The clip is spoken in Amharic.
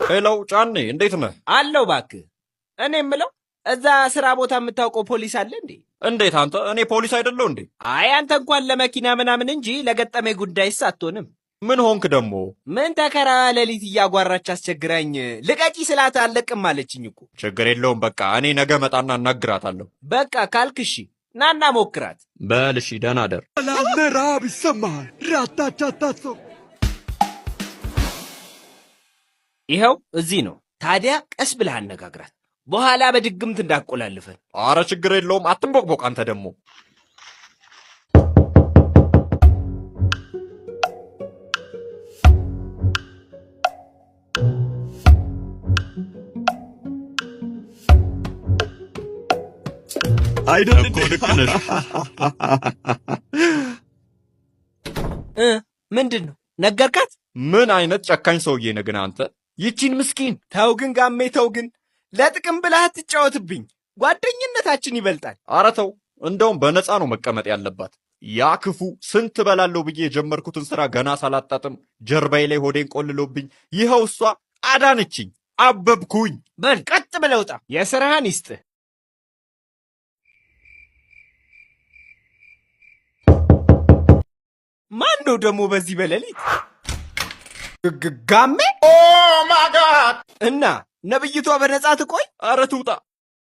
ሄሎ ጫኔ፣ እንዴት ነህ? አለው እባክህ። እኔ የምለው እዛ ስራ ቦታ የምታውቀው ፖሊስ አለ እንዴ? እንዴት አንተ? እኔ ፖሊስ አይደለሁ እንዴ? አይ አንተ እንኳን ለመኪና ምናምን እንጂ ለገጠመ ጉዳይስ አትሆንም። ምን ሆንክ ደግሞ? ምን ተከራ ሌሊት እያጓራች አስቸግራኝ ልቀቂ ስላት አለቅም አለችኝ እኮ። ችግር የለውም በቃ እኔ ነገ መጣና እናግራታለሁ። በቃ ካልክሺ ናና ሞክራት። በል እሺ፣ ደህና ደር። ራብ ይሰማል። ራታቻታሶ ይኸው እዚህ ነው። ታዲያ ቀስ ብለህ አነጋግራት፣ በኋላ በድግምት እንዳቆላልፈን። አረ ችግር የለውም አትንቦቅቦቅ አንተ ደግሞ። አይደለም እኮ ልክ ነሽ። ምንድን ነው ነገርካት? ምን አይነት ጨካኝ ሰውዬ ነህ ግን አንተ! ይቺን ምስኪን። ተው ግን ጋሜ ተው ግን፣ ለጥቅም ብለህ አትጫወትብኝ። ጓደኝነታችን ይበልጣል። አረ ተው፣ እንደውም በነፃ ነው መቀመጥ ያለባት። ያ ክፉ ስንት በላለሁ ብዬ የጀመርኩትን ስራ ገና ሳላጣጥም ጀርባዬ ላይ ሆዴን ቆልሎብኝ ይኸው እሷ አዳነችኝ። አበብኩኝ። በል ቀጥ ብለህ ውጣ፣ የሥራህን ይስጥህ። ማን ነው ደግሞ በዚህ በሌሊት? ጋሜ? ኦ ማይ ጋድ! እና ነብይቷ በነጻ ትቆይ? አረ ትውጣ።